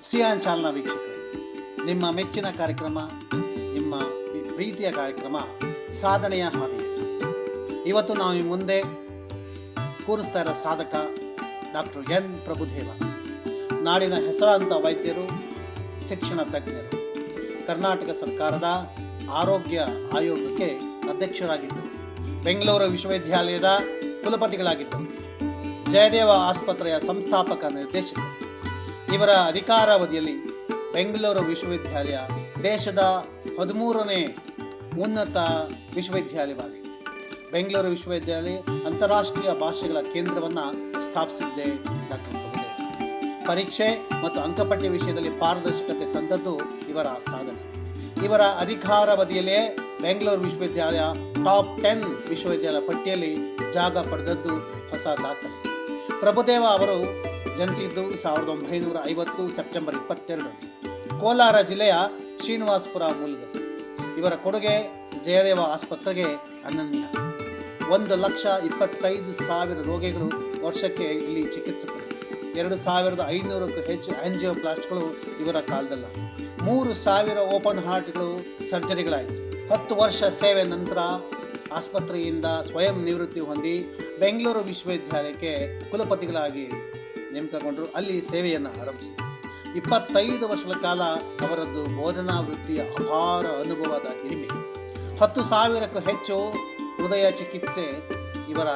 Xi'an ಚಾಲನಾ ವೀಕ್ಷಕರೇ, ನಿಮ್ಮ ಮೆಚ್ಚಿನ ಕಾರ್ಯಕ್ರಮ, ನಿಮ್ಮ ಪ್ರೀತಿಯ ಕಾರ್ಯಕ್ರಮ ಸಾಧನೆಯ ಹಾದಿಯಲ್ಲಿ. ಇವತ್ತು ನಾವು ನಿಮ್ಮ ಮುಂದೆ ಕೂರಿಸ್ತಾ ಇರೋ ಸಾಧಕ ಡಾಕ್ಟರ್ ಎನ್ ಪ್ರಭುದೇವ. ನಾಡಿನ ಹೆಸರಾಂತ ವೈದ್ಯರು, ಶಿಕ್ಷಣ ತಜ್ಞರು, ಕರ್ನಾಟಕ ಸರ್ಕಾರದ ಆರೋಗ್ಯ ಆಯೋಗಕ್ಕೆ ಅಧ್ಯಕ್ಷರಾಗಿದ್ದರು, ಬೆಂಗಳೂರು ವಿಶ್ವವಿದ್ಯಾಲಯದ ಕುಲಪತಿಗಳಾಗಿದ್ದರು, ಜಯದೇವ ಆಸ್ಪತ್ರೆಯ ಸಂಸ್ಥಾಪಕ ನಿರ್ದೇಶಕರು. ಇವರ ಅಧಿಕಾರಾವಧಿಯಲ್ಲಿ ಬೆಂಗಳೂರು ವಿಶ್ವವಿದ್ಯಾಲಯ ದೇಶದ 13ನೇ ಉನ್ನತ ವಿಶ್ವವಿದ್ಯಾಲಯವಾಗಿತ್ತು. ಬೆಂಗಳೂರು ವಿಶ್ವವಿದ್ಯಾಲಯ ಅಂತಾರಾಷ್ಟ್ರೀಯ ಭಾಷೆಗಳ ಕೇಂದ್ರವನ್ನು ಸ್ಥಾಪಿಸಿದ್ದೇ ಡಾಕ್ಟರ್ ಪ್ರಭುದೇವ. ಪರೀಕ್ಷೆ ಮತ್ತು ಅಂಕಪಟ್ಟಿ ವಿಷಯದಲ್ಲಿ ಪಾರದರ್ಶಕತೆ ತಂದದ್ದು ಇವರ ಸಾಧನೆ. ಇವರ ಅಧಿಕಾರಾವಧಿಯಲ್ಲೇ ಬೆಂಗಳೂರು ವಿಶ್ವವಿದ್ಯಾಲಯ ಟಾಪ್ 10 ವಿಶ್ವವಿದ್ಯಾಲಯ ಪಟ್ಟಿಯಲ್ಲಿ ಜಾಗ ಪಡೆದದ್ದು ಹೊಸ ದಾಖಲೆ. ಪ್ರಭುದೇವ ಅವರು ಜನಿಸಿದ್ದು 1950 ಸೆಪ್ಟೆಂಬರ್ 22ರಲ್ಲಿ ಕೋಲಾರ ಜಿಲ್ಲೆಯ ಶ್ರೀನಿವಾಸಪುರ ಮೂಲದವರು. ಇವರ ಕೊಡುಗೆ ಜಯದೇವ ಆಸ್ಪತ್ರೆಗೆ ಅನನ್ಯ. 1,25,000 ರೋಗಿಗಳು ವರ್ಷಕ್ಕೆ ಇಲ್ಲಿ ಚಿಕಿತ್ಸೆ ಪಡೆದರು. 2,500ಕ್ಕೂ ಹೆಚ್ಚು ಆಂಜಿಯೋಪ್ಲಾಸ್ಟ್ಗಳು ಇವರ ಕಾಲದಲ್ಲ. 3,000 ಓಪನ್ ಹಾರ್ಟ್ಗಳು ಸರ್ಜರಿಗಳಾಯಿತು. 10 ವರ್ಷ ಸೇವೆ ನಂತರ ಆಸ್ಪತ್ರೆಯಿಂದ ಸ್ವಯಂ ನಿವೃತ್ತಿ ಹೊಂದಿ ಬೆಂಗಳೂರು ವಿಶ್ವವಿದ್ಯಾಲಯಕ್ಕೆ ಕುಲಪತಿಗಳಾಗಿ ನೇಮಕಗೊಂಡರು. ಅಲ್ಲಿ ಸೇವೆಯನ್ನು ಆರಂಭಿಸಿದರು. 25 ವರ್ಷಗಳ ಕಾಲ ಅವರದ್ದು ಬೋಧನಾ ವೃತ್ತಿಯ ಅಪಾರ ಅನುಭವದ ಹಿರಿಮೆ. 10,000ಕ್ಕೂ ಹೆಚ್ಚು ಹೃದಯ ಚಿಕಿತ್ಸೆ ಇವರ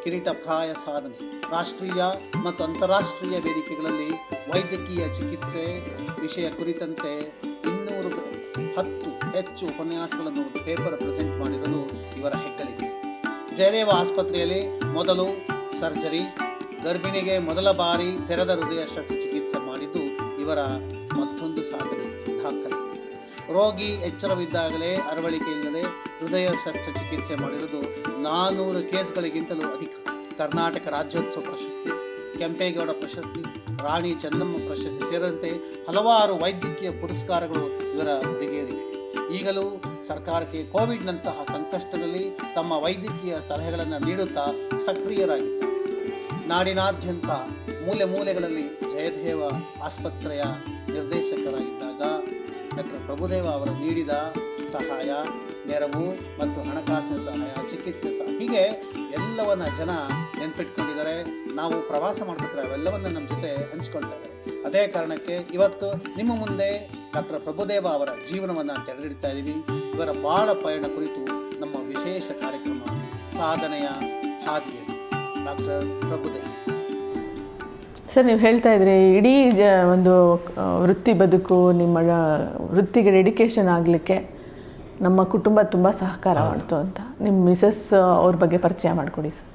ಕಿರೀಟಪ್ರಾಯ ಸಾಧನೆ. ರಾಷ್ಟ್ರೀಯ ಮತ್ತು ಅಂತಾರಾಷ್ಟ್ರೀಯ ವೇದಿಕೆಗಳಲ್ಲಿ ವೈದ್ಯಕೀಯ ಚಿಕಿತ್ಸೆ ವಿಷಯ ಕುರಿತಂತೆ 210 ಹೆಚ್ಚು ಉಪನ್ಯಾಸಗಳನ್ನು ಪೇಪರ್ ಪ್ರೆಸೆಂಟ್ ಮಾಡಿರೋದು ಇವರ ಹೆಗ್ಗಳಿಕೆ. ಜಯದೇವ ಆಸ್ಪತ್ರೆಯಲ್ಲಿ ಮೊದಲು ಸರ್ಜರಿ, ಗರ್ಭಿಣಿಗೆ ಮೊದಲ ಬಾರಿ ತೆರೆದ ಹೃದಯ ಶಸ್ತ್ರಚಿಕಿತ್ಸೆ ಮಾಡಿದ್ದು ಇವರ ಮತ್ತೊಂದು ಸಾಧನೆ ದಾಖಲೆ. ರೋಗಿ ಎಚ್ಚರವಿದ್ದಾಗಲೇ ಅರವಳಿಕೆ ಇಲ್ಲದೆ ಹೃದಯ ಶಸ್ತ್ರಚಿಕಿತ್ಸೆ ಮಾಡಿರುವುದು 400 ಕೇಸ್ಗಳಿಗಿಂತಲೂ ಅಧಿಕ. ಕರ್ನಾಟಕ ರಾಜ್ಯೋತ್ಸವ ಪ್ರಶಸ್ತಿ, ಕೆಂಪೇಗೌಡ ಪ್ರಶಸ್ತಿ, ರಾಣಿ ಚೆನ್ನಮ್ಮ ಪ್ರಶಸ್ತಿ ಸೇರಿದಂತೆ ಹಲವಾರು ವೈದ್ಯಕೀಯ ಪುರಸ್ಕಾರಗಳು ಇವರ ಹುಡುಗಿಯರಿವೆ. ಈಗಲೂ ಸರ್ಕಾರಕ್ಕೆ ಕೋವಿಡ್ನಂತಹ ಸಂಕಷ್ಟದಲ್ಲಿ ತಮ್ಮ ವೈದ್ಯಕೀಯ ಸಲಹೆಗಳನ್ನು ನೀಡುತ್ತಾ ಸಕ್ರಿಯರಾಗಿದ್ದಾರೆ. ನಾಡಿನಾದ್ಯಂತ ಮೂಲೆ ಮೂಲೆಗಳಲ್ಲಿ ಜಯದೇವ ಆಸ್ಪತ್ರೆಯ ನಿರ್ದೇಶಕರಾಗಿದ್ದಾಗ ಡಾಕ್ಟರ್ ಪ್ರಭುದೇವ ಅವರು ನೀಡಿದ ಸಹಾಯ, ನೆರವು ಮತ್ತು ಹಣಕಾಸಿನ ಸಹಾಯ, ಚಿಕಿತ್ಸೆ ಹೀಗೆ ಎಲ್ಲವನ್ನ ಜನ ನೆನ್ಪಿಟ್ಕೊಂಡಿದ್ದಾರೆ. ನಾವು ಪ್ರವಾಸ ಮಾಡಬೇಕಾದ್ರೆ ಅವೆಲ್ಲವನ್ನು ನಮ್ಮ ಜೊತೆ ಹಂಚ್ಕೊಳ್ತಾ ಇದ್ದಾರೆ. ಅದೇ ಕಾರಣಕ್ಕೆ ಇವತ್ತು ನಿಮ್ಮ ಮುಂದೆ ಡಾಕ್ಟರ್ ಪ್ರಭುದೇವ ಅವರ ಜೀವನವನ್ನು ತೆರೆದಿಡ್ತಾ ಇದ್ದೀವಿ. ಇವರ ಬಾಳ ಪಯಣ ಕುರಿತು ನಮ್ಮ ವಿಶೇಷ ಕಾರ್ಯಕ್ರಮ ಸಾಧನೆಯ ಹಾದಿಯಲ್ಲಿ. ಡಾಕ್ಟರ್ ಪ್ರಭುದೇವ ಸರ್, ನೀವು ಹೇಳ್ತಾ ಇದ್ರಿ ಇಡೀ ಒಂದು ವೃತ್ತಿ ಬದುಕು, ನಿಮ್ಮ ವೃತ್ತಿಗೆ ಡೆಡಿಕೇಶನ್ ಆಗಲಿಕ್ಕೆ ನಮ್ಮ ಕುಟುಂಬ ತುಂಬ ಸಹಕಾರ ಮಾಡ್ತು ಅಂತ. ನಿಮ್ಮ ಮಿಸಸ್ ಅವ್ರ ಬಗ್ಗೆ ಪರಿಚಯ ಮಾಡಿಕೊಡಿ ಸರ್.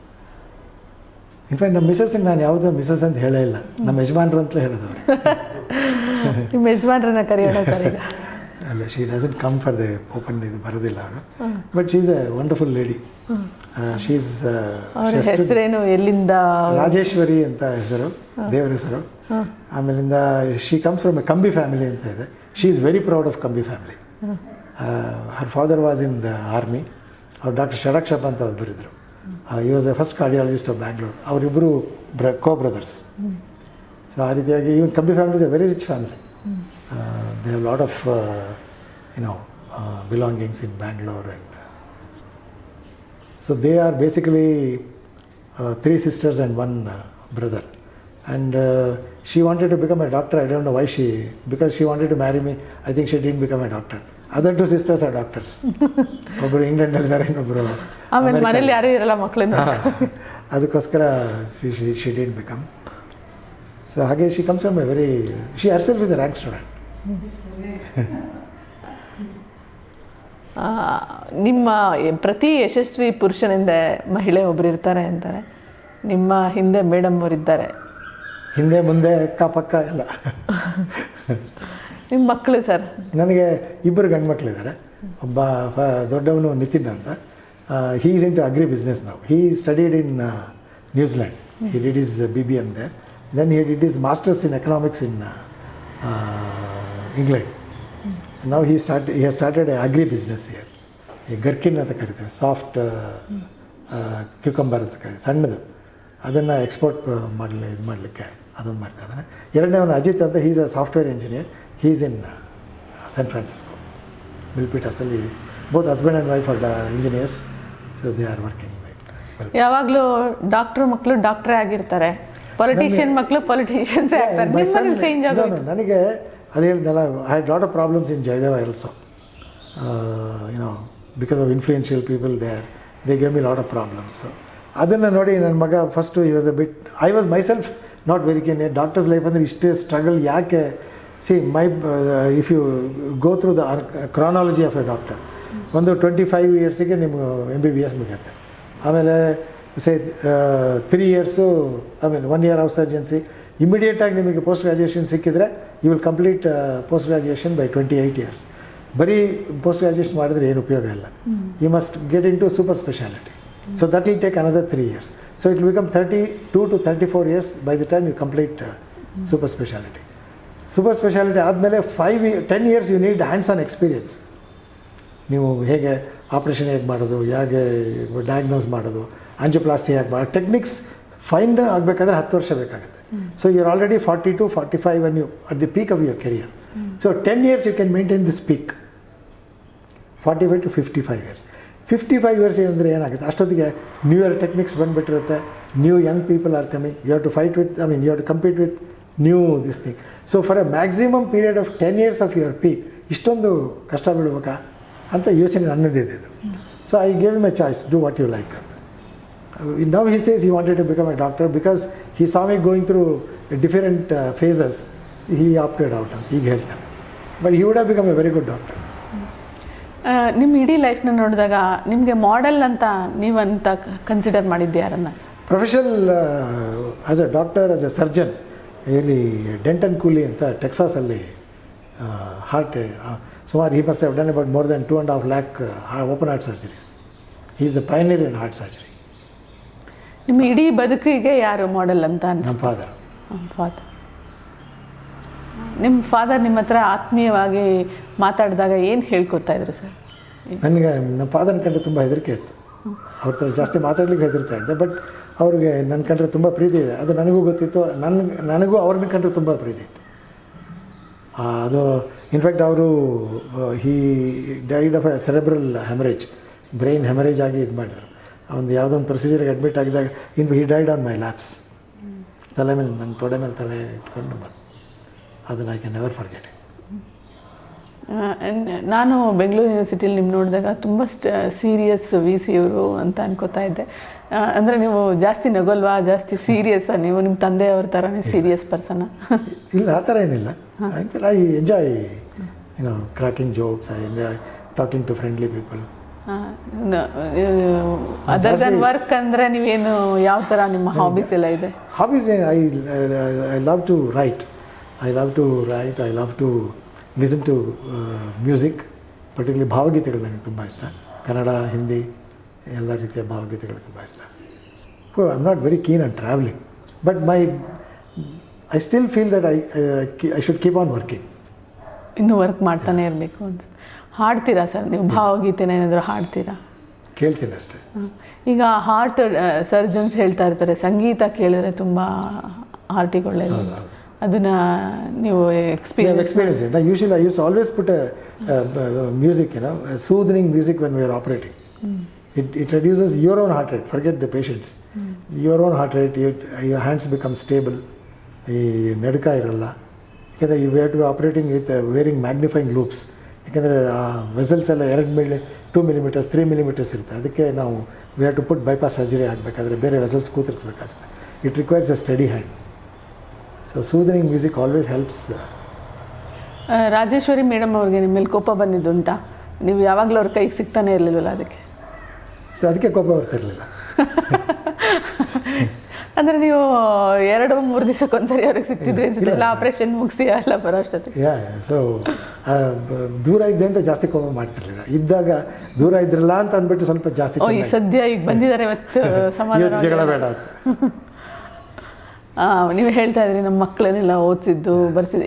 ಇನ್ಫ್ಯಾಕ್ಟ್ ನಮ್ಮ ಮಿಸಸ್ಸಿಗೆ ನಾನು ಯಾವುದೋ ಮಿಸಸ್ ಅಂತ ಹೇಳೇ ಇಲ್ಲ, ನಮ್ಮ ಯಜಮಾನ್ರು ಅಂತಲೇ ಹೇಳಿದವರು. ನಿಮ್ಮ ಯಜಮಾನ್ರನ್ನ ಕರೆಯೋಣ ಸರ್ ಈಗ. ಅಲ್ಲ, she doesn't come for the open, ಇದು ಬರೋದಿಲ್ಲ ಅವರು. But she is a wonderful lady. She is ಹೆಸರೇನು, ಎಲ್ಲಿಂದ? ರಾಜೇಶ್ವರಿ ಅಂತ ಹೆಸರು, ದೇವರ ಹೆಸರು. ಆಮೇಲಿಂದ she comes from a Kambi family ಅಂತ ಇದೆ. She is very proud of Kambi family. Her father was in the army. ಅವ್ರು ಡಾಕ್ಟರ್ ಷಡಕ್ಷಪ್ ಅಂತ ಅವ್ರು ಬರೆದರು. He was the first cardiologist of Bangalore. ಅವರಿಬ್ಬರು ಕೋ ಬ್ರದರ್ಸ್. ಸೊ ಆ ರೀತಿಯಾಗಿ ಈವನ್ ಕಂಬಿ family is A very rich family. They have lot of belongings in Bangalore, and so they are basically 3 sisters and 1 brother. And she wanted to become a doctor. I don't know why because she wanted to marry me. I think she didn't become a doctor. Other 2 sisters are doctors. ಒಬ್ಬರು ಇಂಗ್ಲೆಂಡ್ನಲ್ಲಿ ಇದ್ದಾರೆ, ಇನ್ನೊಬ್ಬರು ಆಮೇಲೆ ಮನೇಲಿ ಯಾರೂ ಇರಲ್ಲ ಮಕ್ಕಳಿಂದ. ಅದಕ್ಕೋಸ್ಕರ she didn't become. So ಹಾಗೆ she comes from a very, she herself is a rank student. ನಿಮ್ಮ ಪ್ರತಿ ಯಶಸ್ವಿ ಪುರುಷನಿಂದ ಮಹಿಳೆ ಒಬ್ಬರು ಇರ್ತಾರೆ ಅಂತಾರೆ. ನಿಮ್ಮ ಹಿಂದೆ ಮೇಡಮ್ ಅವರಿದ್ದಾರೆ, ಹಿಂದೆ ಮುಂದೆ ಅಕ್ಕಪಕ್ಕ ಎಲ್ಲ. ನಿಮ್ಮ ಮಕ್ಕಳು ಸರ್? ನನಗೆ 2 ಗಂಡು ಮಕ್ಕಳಿದ್ದಾರೆ. ಒಬ್ಬ ದೊಡ್ಡವನು ನಿತಿನ್ ಅಂತ. He is into agribusiness ನಾವು. He studied in New Zealand. He did his BBM there. Then he did his masters in economics in England. Now he has started an agri business here. ಈ ಗರ್ಕಿನ್ ಅಂತ ಕರೀತಾರೆ, soft cucumber ಅಂತ ಕರೀತಾರೆ, ಸಣ್ಣದು. ಅದನ್ನು export ಮಾಡಲಿಕ್ಕೆ ಅದೊಂದು ಮಾಡ್ತಾ ಇದ್ದಾನೆ. ಎರಡನೇವನು ಅಜಿತ್ ಅಂತ, he's a software engineer, he's in San Francisco ಮಿಲ್ಪಿಟರ್ಸಲ್ಲಿ. Both husband and wife are engineers, so they are working. ಯಾವಾಗಲೂ ಡಾಕ್ಟ್ರ್ ಮಕ್ಕಳು ಡಾಕ್ಟ್ರೇ ಆಗಿರ್ತಾರೆ, ಪೊಲಿಟಿಷಿಯನ್ ಮಕ್ಕಳು ಪೊಲಿಟಿಷಿಯನ್ಸೇ ಆಗ್ತಾರೆ. ನಿಮ್ಮಲ್ಲಿ ಚೇಂಜ್ ಆಗೋದು? ನನಗೆ ಅದು ಹೇಳಿದ್ನಲ್ಲ, I had lot of problems in Jayadeva also. Because of influential people they gave me lot of problems. ಅದನ್ನು ನೋಡಿ ನನ್ನ ಮಗ first he was a bit, I was myself not very keen. Doctor's life ಅಂದರೆ ಇಷ್ಟೇ ಸ್ಟ್ರಗಲ್ ಯಾಕೆ? See if you go through the chronology of a doctor, ಒಂದು 25 ಇಯರ್ಸಿಗೆ ನಿಮ್ಗೆ MBBS ಮುಗಿಯುತ್ತೆ. ಆಮೇಲೆ 3 years, I mean 1 year of surgency. ಇಮಿಡಿಯೇಟಾಗಿ ನಿಮಗೆ ಪೋಸ್ಟ್ ಗ್ರ್ಯಾಜುಯೇಷನ್ ಸಿಕ್ಕಿದರೆ you will complete post graduation by 28 years. ಬರೀ ಪೋಸ್ಟ್ ಗ್ರ್ಯಾಜುಯೇಷನ್ ಮಾಡಿದ್ರೆ ಏನು ಉಪಯೋಗ ಇಲ್ಲ. You must get into super speciality. So that will take another 3 years. So it will become 32 to 34 years by the time you complete super speciality. Super speciality ಆದಮೇಲೆ 10 years you need hands on experience. ನೀವು ಹೇಗೆ operation ಹೇಗೆ ಮಾಡೋದು, ಹೇಗೆ diagnose ಮಾಡೋದು, angioplasty ಹೇಗೆ ಮಾಡೋದು, techniques fine ಆಗಬೇಕಾದ್ರೆ 10 ವರ್ಷ ಬೇಕಾಗುತ್ತೆ. So you are already 40 to 45 when you at the peak of your career. So 10 years you can maintain this peak. 45 to 55 years. 55 years ಅಂದರೆ ಏನಾಗುತ್ತೆ, ಅಷ್ಟೊತ್ತಿಗೆ ನ್ಯೂ ಇಯರ್ ಟೆಕ್ನಿಕ್ಸ್ ಬಂದುಬಿಟ್ಟಿರುತ್ತೆ. New young people are coming. You have to fight with, I mean you have to compete with new this thing. So for a maximum period of 10 years of your peak ಇಷ್ಟೊಂದು ಕಷ್ಟ ಬೀಳ್ಬೇಕಾ ಅಂತ ಯೋಚನೆ ನನ್ನದಿದೆ ಇದು. So I gave him a choice, do what you like ಅಂತ. Now he says he wanted to become a doctor because he saw me going through different phases. He opted out ಅಂತ ಈಗ ಹೇಳ್ತಾರೆ. But he would have become a very good doctor. ನಿಮ್ಮ ಇಡೀ ಲೈಫ್ನ ನೋಡಿದಾಗ ನಿಮಗೆ model ಅಂತ ನೀವಂತ consider ಮಾಡಿದ್ದು ಯಾರನ್ನ? Professional as A doctor, as A surgeon, ಇಲ್ಲಿ ಡೆಂಟನ್ ಕೂಲಿ ಅಂತ ಟೆಕ್ಸಾಸಲ್ಲಿ ಹಾರ್ಟ್ ಸುಮಾರು he must have done about more than 2.5 lakh open heart surgeries. He is the pioneer in heart surgery. ನಿಮ್ಮ ಇಡೀ ಬದುಕಿಗೆ ಯಾರು ಮಾಡೆಲ್ ಅಂತ ನಮ್ಮ ಫಾದರ್. ನಿಮ್ಮ ಫಾದರ್ ನಿಮ್ಮ ಹತ್ರ ಆತ್ಮೀಯವಾಗಿ ಮಾತಾಡಿದಾಗ ಏನು ಹೇಳ್ಕೊಡ್ತಾ ಇದ್ರು ಸರ್? ನನಗೆ ನಮ್ಮ ಫಾದರ್ನ ಕಂಡ್ರೆ ತುಂಬ ಹೆದರಿಕೆ ಇತ್ತು. ಅವ್ರ ಥರ ಜಾಸ್ತಿ ಮಾತಾಡ್ಲಿಕ್ಕೆ ಹೆದರ್ತಾ ಇದ್ದೆ. ಬಟ್ ಅವ್ರಿಗೆ ನನ್ನ ಕಂಡ್ರೆ ತುಂಬ ಪ್ರೀತಿ ಇದೆ, ಅದು ನನಗೂ ಗೊತ್ತಿತ್ತು. ನನಗೂ ಅವ್ರನ್ನ ಕಂಡ್ರೆ ತುಂಬ ಪ್ರೀತಿ ಇತ್ತು. ಅದು ಇನ್ಫ್ಯಾಕ್ಟ್ ಅವರು he died of a cerebral haemorrhage, brain haemorrhage ಆಗಿ ಇದು ಮಾಡಿದರು. ಒಂದು ಯಾವುದೋ ಒಂದು ಪ್ರೊಸೀಜರ್ಗೆ ಅಡ್ಮಿಟ್ ಆಗಿದಾಗ he died on my laps. ತಲೆ ಮೇಲೆ, ನನ್ನ ತೊಡೆ ಮೇಲೆ ತಲೆ ಇಟ್ಕೊಂಡು ಬಂದು, ಅದನ್ನು ಐ ಕ್ಯಾನ್ ನೆವರ್ ಫರ್ಗೆಟ್. ನಾನು ಬೆಂಗಳೂರು ಯೂನಿವರ್ಸಿಟಿಲಿ ನಿಮ್ಮ ನೋಡಿದಾಗ ತುಂಬ ಸೀರಿಯಸ್ VC ಅವರು ಅಂತ ಅನ್ಕೋತಾ ಇದ್ದೆ. ಅಂದರೆ ನೀವು ಜಾಸ್ತಿ ನಗೋಲ್ವಾ, ಜಾಸ್ತಿ ಸೀರಿಯಸ್ಸಾ? ನೀವು ನಿಮ್ಮ ತಂದೆಯವ್ರ ಥರನೇ ಸೀರಿಯಸ್ ಪರ್ಸನ್ನ? ಇಲ್ಲ, ಆ ಥರ ಏನಿಲ್ಲ. I enjoy cracking jokes, I enjoy talking to friendly people. Other than work ಅಂದರೆ ನೀವೇನು, ಯಾವ ಥರ ನಿಮ್ಮ ಹಾಬೀಸ್ ಎಲ್ಲ ಇದೆ? Hobbies I love to write. I love to listen to music, particularly ಭಾವಗೀತೆಗಳು ನನಗೆ ತುಂಬ ಇಷ್ಟ. ಕನ್ನಡ, ಹಿಂದಿ ಎಲ್ಲ ರೀತಿಯ ಭಾವಗೀತೆಗಳು ತುಂಬ ಇಷ್ಟ. I am not very keen on travelling, but I still feel that I should keep on working. ಇನ್ನೂ ವರ್ಕ್ ಮಾಡ್ತಾನೆ ಇರಬೇಕು ಅನ್ಸುತ್ತೆ. ಹಾಡ್ತೀರಾ ಸರ್ ನೀವು? ಭಾವಗೀತೆನ ಏನಾದರೂ ಹಾಡ್ತೀರಾ? ಕೇಳ್ತೀನಿ ಅಷ್ಟೇ. ಈಗ ಹಾರ್ಟ್ ಸರ್ಜನ್ಸ್ ಹೇಳ್ತಾ ಇರ್ತಾರೆ, ಸಂಗೀತ ಕೇಳಿದ್ರೆ ತುಂಬ ಹಾರ್ಟಿಗೆ ಒಳ್ಳೆಯದು. ಅದನ್ನು ನೀವು experience? Usually I used to always put a music, soothing music when we are operating. It reduces your own heart rate. Forget the patients. Your own heart rate, your hands become stable. ನಡುಕ ಇರಲ್ಲ. ಯಾಕೆಂದರೆ you have to be operating with wearing magnifying loupes. ಯಾಕೆಂದರೆ ಆ vessels ಎಲ್ಲ 2 millimeters 3 millimeters ಇರುತ್ತೆ. ಅದಕ್ಕೆ ನಾವು we have to put bypass surgery ಆಗಬೇಕಾದ್ರೆ ಬೇರೆ ವೆಸಲ್ಸ್ ಕೂತಿರಿಸಬೇಕಾಗುತ್ತೆ. It requires a steady hand. So soothening music always helps. Rajeshwari madam ಅವ್ರಿಗೆ ನಿಮ್ಮ ಮೇಲೆ ಕೋಪ ಬಂದಿದ್ದುಂಟಾ? ನೀವು ಯಾವಾಗಲೂ ಅವ್ರ ಕೈಗೆ ಸಿಗ್ತಾನೆ ಇರಲಿಲ್ಲವಲ್ಲ, ಅದಕ್ಕೆ? ಸೊ ಅದಕ್ಕೆ ಕೋಪ ಬರ್ತಿರಲಿಲ್ಲ. ಅಂದರೆ ನೀವು 2-3 ದಿವಸಕ್ಕೊಂದ್ಸರಿ ಅವ್ರಿಗೆ ಸಿಗ್ತಿದ್ರಿ ಅನ್ಸುತ್ತೆ, ಎಲ್ಲ ಆಪ್ರೇಷನ್ ಮುಗಿಸಿ ಎಲ್ಲ ಬರೋ ಅಷ್ಟೊತ್ತಿಗೆ. ಸೊ ದೂರ ಇದ್ದೆ ಅಂತ ಜಾಸ್ತಿ ಕೋಪ ಮಾಡ್ತಿರ್ಲಿಲ್ಲ. ಇದ್ದಾಗ ದೂರ ಇದ್ರಲ್ಲ ಅಂತ ಅಂದ್ಬಿಟ್ಟು ಸ್ವಲ್ಪ ಜಾಸ್ತಿ, ಈಗ ಸದ್ಯ ಈಗ ಬಂದಿದ್ದಾರೆ ಇವತ್ತು ಸಮಾಧಾನ, ಜಗಳ ಬೇಡ. ನೀವು ಹೇಳ್ತಾ ಇದ್ರಿ ನಮ್ಮ ಮಕ್ಕಳನ್ನೆಲ್ಲ ಓದಿಸಿದ್ದು ಬರ್ಸಿದ್ದು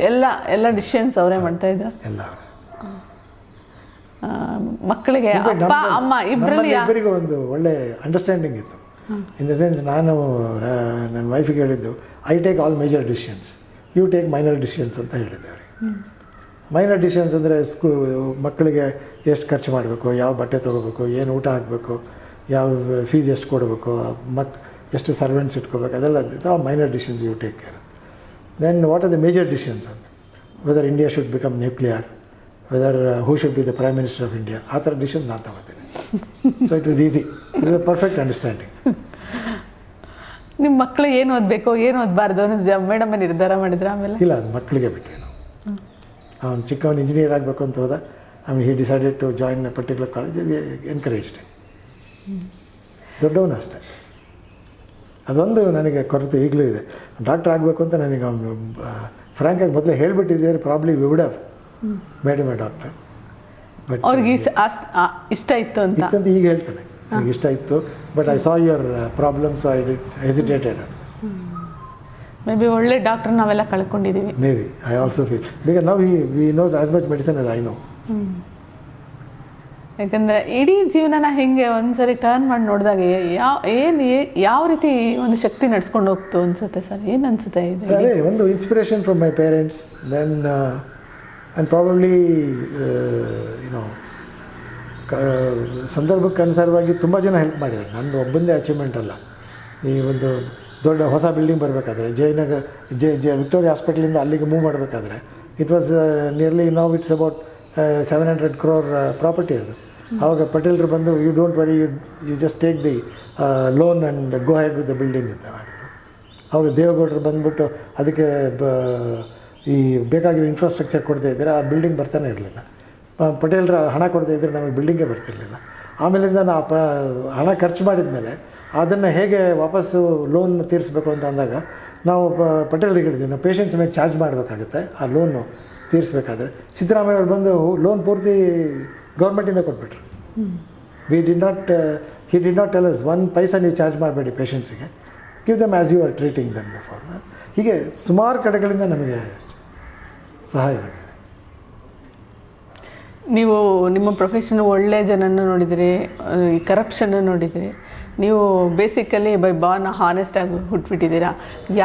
ಎಲ್ಲ ಡಿಸಿಷನ್ಸ್ ಅವರೇ ಮಾಡ್ತಾ ಇದ್ದ? ಎಲ್ಲ ಮಕ್ಕಳಿಗೆ ಅಪ್ಪ ಅಮ್ಮ ಇಬ್ಬರಿಗೂ ಒಂದು ಒಳ್ಳೆ ಅಂಡರ್ಸ್ಟ್ಯಾಂಡಿಂಗ್ ಇತ್ತು. ಇನ್ ದ ಸೆನ್ಸ್ ನಾನು ನನ್ನ ವೈಫಿಗೆ ಹೇಳಿದ್ದು I take all major decisions, you take minor decisions ಅಂತ ಹೇಳಿದ್ದೆ ಅವ್ರಿಗೆ. ಮೈನರ್ ಡಿಸಿಷನ್ಸ್ ಅಂದರೆ ಮಕ್ಕಳಿಗೆ ಎಷ್ಟು ಖರ್ಚು ಮಾಡಬೇಕು, ಯಾವ ಬಟ್ಟೆ ತೊಗೋಬೇಕು, ಏನು ಊಟ ಹಾಕಬೇಕು, ಯಾವ ಫೀಸ್ ಎಷ್ಟು ಕೊಡಬೇಕು, ಎಷ್ಟು ಸರ್ವೆಂಟ್ಸ್ ಇಟ್ಕೋಬೇಕು, ಅದೆಲ್ಲ minor decisions you take care. Then what are the major decisions ಅಂತ, whether India should become nuclear, whether who should be the prime minister of India, ಆ ಥರ ಡಿಸಿಷನ್ ನಾನು ತಗೋತೀನಿ. So it was easy, it is a perfect understanding. ನಿಮ್ಮ ಮಕ್ಕಳು ಏನು ಓದಬೇಕು ಏನು ಓದಬಾರ್ದು ಅನ್ನೋದು ಮೇಡಮ್ ನಿರ್ಧಾರ ಮಾಡಿದ್ರೆ ಆಮೇಲೆ? ಇಲ್ಲ, ಅದು ಮಕ್ಕಳಿಗೆ ಬಿಟ್ಟರೆ ನಾವು. ಅವ್ನು ಚಿಕ್ಕವನು ಇಂಜಿನಿಯರ್ ಆಗಬೇಕು ಅಂತ ಹೋದ, ಆಮೇಲೆ he decided to join a particular college, encouraged. ದೊಡ್ಡವನು ಅಷ್ಟೇ. ಅದೊಂದು ನನಗೆ ಕೊರತೆ ಈಗಲೂ ಇದೆ. ಡಾಕ್ಟ್ರ್ ಆಗಬೇಕು ಅಂತ ನನಗೆ ಅವನು ಫ್ರ್ಯಾಂಕಾಗಿ ಮೊದಲೇ ಹೇಳಿಬಿಟ್ಟಿದ್ದಾರೆ, probably we would have made him a doctor. But ಅವ್ರಿಗೆ ಇಷ್ಟ ಇತ್ತು ಅಂತ ಈಗ ಹೇಳ್ತಾನೆ, ನನಗೆ ಇಷ್ಟ ಇತ್ತು, but I saw your problems, I hesitated. Maybe ಒಳ್ಳೆ ಡಾಕ್ಟರ್ ನಾವೆಲ್ಲ ಕಳ್ಕೊಂಡಿದ್ದೀವಿ. Maybe I also feel, because now we knows as much medicine as I know. ಯಾಕಂದರೆ ಇಡೀ ಜೀವನನ ಹೆಂಗೆ ಒಂದ್ಸರಿ ಟರ್ನ್ ಮಾಡಿ ನೋಡಿದಾಗ ಯಾವ ರೀತಿ ಒಂದು ಶಕ್ತಿ ನಡ್ಸ್ಕೊಂಡು ಹೋಗ್ತು ಅನ್ಸುತ್ತೆ ಸರ್? ಏನು ಅನ್ಸುತ್ತೆ ಇದು? ಅದೇ ಒಂದು inspiration from my parents, then and probably you know ಸಂದರ್ಭಕ್ಕೆ ಅನುಸಾರವಾಗಿ ತುಂಬ ಜನ ಹೆಲ್ಪ್ ಮಾಡಿದ್ದಾರೆ. ನಂದು ಒಬ್ಬಂದೇ ಅಚೀವ್ಮೆಂಟ್ ಅಲ್ಲ. ಈ ಒಂದು ದೊಡ್ಡ ಹೊಸ ಬಿಲ್ಡಿಂಗ್ ಬರಬೇಕಾದ್ರೆ ಜಯನಗರ ವಿಕ್ಟೋರಿಯಾ ಹಾಸ್ಪಿಟ್ಲಿಂದ ಅಲ್ಲಿಗೆ ಮೂವ್ ಮಾಡಬೇಕಾದ್ರೆ it was nearly now it's about 700 crore property ಅದು. ಆವಾಗ ಪಟೇಲ್ರು ಬಂದು you don't worry, you just take the loan and go ahead with the building ಅಂತ ಮಾಡಿದರು. ಆವಾಗ ದೇವೇಗೌಡರು ಬಂದುಬಿಟ್ಟು ಅದಕ್ಕೆ ಈ ಬೇಕಾಗಿರೋ ಇನ್ಫ್ರಾಸ್ಟ್ರಕ್ಚರ್ ಕೊಡದೇ ಇದ್ದರೆ ಆ ಬಿಲ್ಡಿಂಗ್ ಬರ್ತಾನೆ ಇರಲಿಲ್ಲ. ಪಟೇಲ್ರ ಹಣ ಕೊಡದೇ ಇದ್ದರೆ ನಮಗೆ ಬಿಲ್ಡಿಂಗೇ ಬರ್ತಿರಲಿಲ್ಲ. ಆಮೇಲಿಂದ ನಾವು ಹಣ ಖರ್ಚು ಮಾಡಿದ ಮೇಲೆ ಅದನ್ನು ಹೇಗೆ ವಾಪಸ್ಸು ಲೋನ್ ತೀರಿಸ್ಬೇಕು ಅಂತ ಅಂದಾಗ ನಾವು ಪಟೇಲ್ರಿಗೆ ಹೇಳಿದ್ವಿ, ನಾವು ಪೇಷಂಟ್ಸ್ ಮೇಲೆ ಚಾರ್ಜ್ ಮಾಡಬೇಕಾಗುತ್ತೆ ಆ ಲೋನು ತೀರಿಸ್ಬೇಕಾದ್ರೆ. ಸಿದ್ದರಾಮಯ್ಯ ಅವ್ರು ಬಂದು ಲೋನ್ ಪೂರ್ತಿ ಗೌರ್ಮೆಂಟಿಂದ ಕೊಟ್ಬಿಟ್ರು. He did not tell us 1 paisa ನೀವು ಚಾರ್ಜ್ ಮಾಡಬೇಡಿ ಪೇಷಂಟ್ಸಿಗೆ, give them as you are treating them before. ಹೀಗೆ ಸುಮಾರು ಕಡೆಗಳಿಂದ ನಮಗೆ ಸಹಾಯ ಬಂದಿದೆ. ನೀವು ನಿಮ್ಮ ಪ್ರೊಫೆಷನ್ ಒಳ್ಳೆ ಜನನ್ನು ನೋಡಿದಿರಿ, ಈ ಕರಪ್ಷನ್ನು ನೋಡಿದಿರಿ. ನೀವು ಬೇಸಿಕಲಿ ಬೈ ಬಾರ್ನ್ ಹಾನೆಸ್ಟಾಗಿ ಹುಟ್ಬಿಟ್ಟಿದ್ದೀರಾ.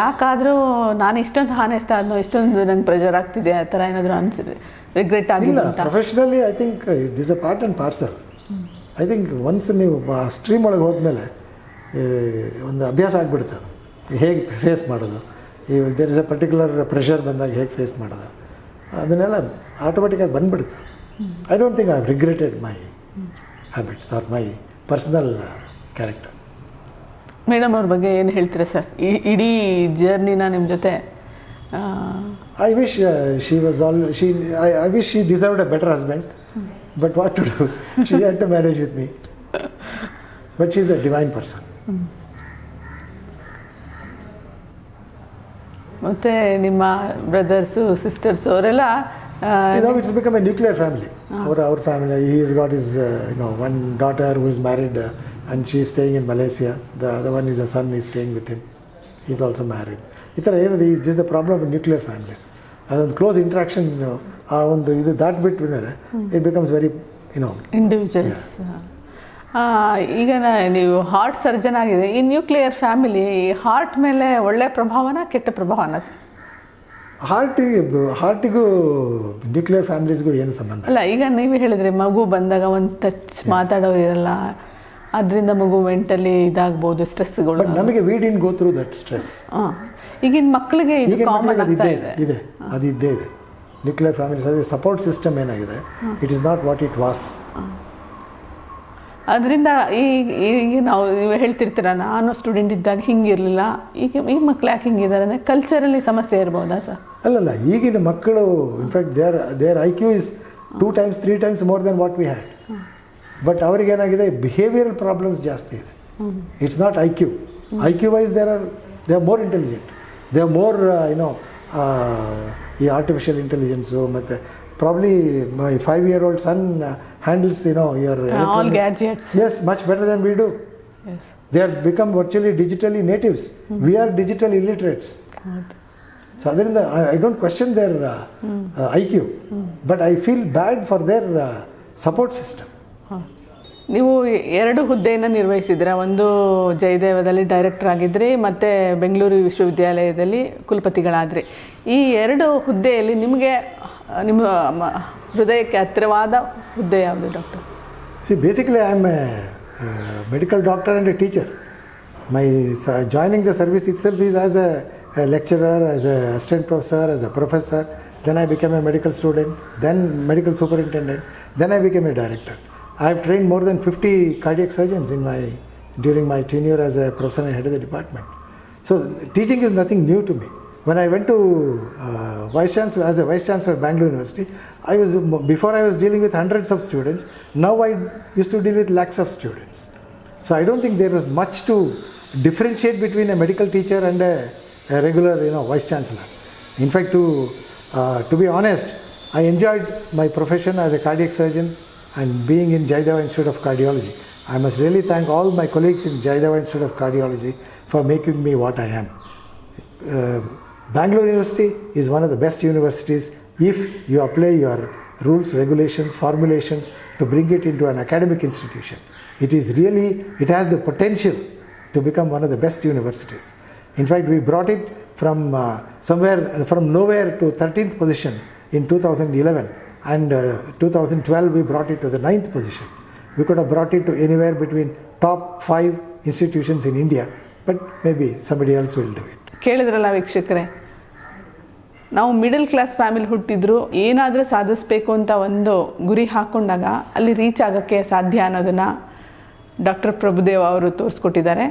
ಯಾಕಾದರೂ ನಾನು ಇಷ್ಟೊಂದು ಹಾನೆಸ್ಟ್ ಆದ್ನೋ, ಇಷ್ಟೊಂದು ನಂಗೆ ಪ್ರೆಷರ್ ಆಗ್ತಿದೆ ಆ ಥರ ಏನಾದರೂ ಅನಿಸಿದೆ, ರಿಗ್ರೆಟ್ ಆಗಿಲ್ಲ? Professionally I think it is a part and parcel. I think once ನೀವು ಆ ಸ್ಟ್ರೀಮ್ ಒಳಗೆ ಹೋದ್ಮೇಲೆ ಒಂದು ಅಭ್ಯಾಸ ಆಗಿಬಿಡುತ್ತೆ ಅದು, ಹೇಗೆ ಫೇಸ್ ಮಾಡೋದು, ಈ there is a particular pressure ಬಂದಾಗ ಹೇಗೆ ಫೇಸ್ ಮಾಡೋದು, ಅದನ್ನೆಲ್ಲ ಆಟೋಮೆಟಿಕ್ಕಾಗಿ ಬಂದುಬಿಡುತ್ತೆ. I don't think I have regretted my habits or my personal character. Madam ಅವ್ರ ಬಗ್ಗೆ ಏನು ಹೇಳ್ತೀರಾ ಸರ್? ಇಡೀ ಜರ್ನಿನ ನಿಮ್ಮ ಜೊತೆ I wish she was all I wish she deserved a better husband, but what to do? She had to marriage with me, but she's a divine person. ಮತ್ತೆ ನಿಮ್ಮ brothers sisters ಅವರೆಲ್ಲ it's become a nuclear family. Our family, he has got his one daughter who is married and she is staying in Malaysia. The other one is a son, is staying with him. He is also married. ಈ ಥರ ಏನದು, this the problem of nuclear families. ಅದೊಂದು close interaction ಆ ಒಂದು ಇದು ದಾಟ್ಬಿಟ್ಮೇಲೆ it becomes very individuals. ಈಗ ನೀವು heart surgeon ಆಗಿದೆ, ಈ ನ್ಯೂಕ್ಲಿಯರ್ ಫ್ಯಾಮಿಲಿ ಹಾರ್ಟ್ ಮೇಲೆ ಒಳ್ಳೆ ಪ್ರಭಾವನ ಕೆಟ್ಟ ಪ್ರಭಾವನ? ಹಾರ್ಟಿಗೂ ನ್ಯೂಕ್ಲಿಯರ್ ಫ್ಯಾಮಿಲೀಸ್ಗೂ ಏನು ಸಂಬಂಧ ಅಲ್ಲ. ಈಗ ನೀವು ಹೇಳಿದ್ರಿ ಮಗು ಬಂದಾಗ ಒಂದು ಟಚ್ ಮಾತಾಡೋರು ಇರಲ್ಲ, ಅದರಿಂದ ಮಗು ಮೆಂಟಲಿ ಇದಾಗ್ಬೋದು, ಸ್ಟ್ರೆಸ್ಗಳು. ನಮಗೆ we didn't go through that stress. ಈಗಿನ ಮಕ್ಕಳಿಗೆ ಇದು ಕಾಮನ್ ಆಗ್ತಾ ಇದೆ. ಅದು ಇದ್ದೇ ಇದೆ. ನ್ಯೂಕ್ಲಿಯರ್ ಫ್ಯಾಮಿಲೀಸ್ ಅದೇ ಸಪೋರ್ಟ್ ಸಿಸ್ಟಮ್ ಏನಾಗಿದೆ, it is not what it was. ಅದರಿಂದ ಈಗ ನೀವು ಹೇಳ್ತಿರ್ತೀರ, ನಾನು ಸ್ಟೂಡೆಂಟ್ ಇದ್ದಾಗ ಹಿಂಗಿರಲಿಲ್ಲ, ಈಗ ಮಕ್ಕಳು ಯಾಕೆ ಹಿಂಗಿದ್ದಾರೆ ಅಂದರೆ ಕಲ್ಚರಲ್ಲಿ ಸಮಸ್ಯೆ ಇರ್ಬೋದಾ ಸರ್? ಅಲ್ಲಲ್ಲ, ಈಗಿನ ಮಕ್ಕಳು in fact there IQ is 2 times 3 times more than what we had. But ಅವ್ರಿಗೇನಾಗಿದೆ, ಬಿಹೇವಿಯರಲ್ ಪ್ರಾಬ್ಲಮ್ಸ್ ಜಾಸ್ತಿ ಇದೆ. It's not IQ wise they are more intelligent, they are more ಈ ಆರ್ಟಿಫಿಷಿಯಲ್ ಇಂಟೆಲಿಜೆನ್ಸು, ಮತ್ತು probably my 5-year-old son handles your all gadgets. Yes, much better than we do. Yes. They have become virtually digitally natives. We are digital illiterates. So ಅದರಿಂದ I don't question their IQ, but I feel bad for their support system. ನೀವು 2 ಹುದ್ದೆಯನ್ನು ನಿರ್ವಹಿಸಿದ್ರ. ಒಂದು ಜಯದೇವದಲ್ಲಿ director ಆಗಿದ್ರಿ, ಮತ್ತು ಬೆಂಗಳೂರು ವಿಶ್ವವಿದ್ಯಾಲಯದಲ್ಲಿ ಕುಲಪತಿಗಳಾದ್ರಿ. ಈ 2 ಹುದ್ದೆಯಲ್ಲಿ ನಿಮಗೆ ನಿಮ್ಮ ಹೃದಯಕ್ಕೆ ಹತ್ತಿರವಾದ ಹುದ್ದೆ ಯಾವುದು doctor? See, basically I am a medical doctor and a teacher. My joining the service itself is as a lecturer, as a assistant professor, as a professor. Then I became a medical student, then medical superintendent, then I became a director. I have trained more than 50 cardiac surgeons during my tenure as a professor and head of the department. So teaching is nothing new to me. When I went to Vice Chancellor, as a Vice Chancellor at Bangalore University, before I was dealing with hundreds of students, now I used to deal with lakhs of students. So I don't think there was much to differentiate between a medical teacher and a regular, Vice Chancellor. In fact, to be honest, I enjoyed my profession as a cardiac surgeon and being in Jayadeva Institute of Cardiology. I must really thank all my colleagues in Jayadeva Institute of Cardiology for making me what I am. Bangalore University is one of the best universities if you apply your rules, regulations, formulations to bring it into an academic institution. It has the potential to become one of the best universities. In fact, we brought it from nowhere to 13th position in 2011, and 2012 we brought it to the 9th position. We could have brought it to anywhere between top 5 institutions in India, but maybe somebody else will do it. ಕೇಳಿದ್ರಲ್ಲ ವೀಕ್ಷಕರೇ, ನಾವು middle class family ಹುಟ್ಟಿದ್ರು, ಏನಾದರೂ ಸಾಧಿಸಬೇಕು ಅಂತ ಒಂದು ಗುರಿ ಹಾಕ್ಕೊಂಡಾಗ ಅಲ್ಲಿ ರೀಚ್ ಆಗೋಕ್ಕೆ ಸಾಧ್ಯ ಅನ್ನೋದನ್ನು ಡಾಕ್ಟರ್ ಪ್ರಭುದೇವ ಅವರು ತೋರಿಸ್ಕೊಟ್ಟಿದ್ದಾರೆ.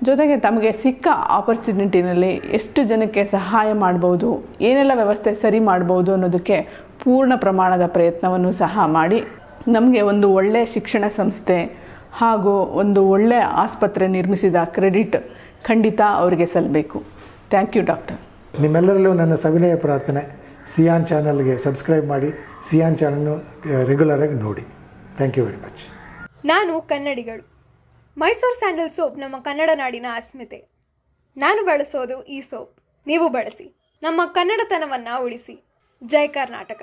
ಜೊತೆಗೆ ತಮಗೆ ಸಿಕ್ಕ ಆಪರ್ಚುನಿಟಿನಲ್ಲಿ ಎಷ್ಟು ಜನಕ್ಕೆ ಸಹಾಯ ಮಾಡ್ಬೋದು, ಏನೆಲ್ಲ ವ್ಯವಸ್ಥೆ ಸರಿ ಮಾಡ್ಬೋದು ಅನ್ನೋದಕ್ಕೆ ಪೂರ್ಣ ಪ್ರಮಾಣದ ಪ್ರಯತ್ನವನ್ನು ಸಹ ಮಾಡಿ ನಮಗೆ ಒಂದು ಒಳ್ಳೆಯ ಶಿಕ್ಷಣ ಸಂಸ್ಥೆ ಹಾಗೂ ಒಂದು ಒಳ್ಳೆಯ ಆಸ್ಪತ್ರೆ ನಿರ್ಮಿಸಿದ ಕ್ರೆಡಿಟ್ ಖಂಡಿತ ಅವರಿಗೆ ಸಲ್ಲಬೇಕು. Thank you doctor. ನಿಮ್ಮೆಲ್ಲರಲ್ಲೂ ನನ್ನ ಸವಿನಯ ಪ್ರಾರ್ಥನೆ, ಸಿಯಾನ್ ಚಾನಲ್ಗೆ ಸಬ್ಸ್ಕ್ರೈಬ್ ಮಾಡಿ, ಸಿಯಾನ್ ಚಾನಲ್ನು ರೆಗ್ಯುಲರಾಗಿ ನೋಡಿ. Thank you very much. ನಾನು ಕನ್ನಡಿಗಳು. ಮೈಸೂರು ಸ್ಯಾಂಡಲ್ ಸೋಪ್ ನಮ್ಮ ಕನ್ನಡ ನಾಡಿನ ಅಸ್ಮಿತೆ. ನಾನು ಬಳಸೋದು ಈ ಸೋಪ್, ನೀವು ಬಳಸಿ. ನಮ್ಮ ಕನ್ನಡತನವನ್ನು ಉಳಿಸಿ. ಜೈ ಕರ್ನಾಟಕ.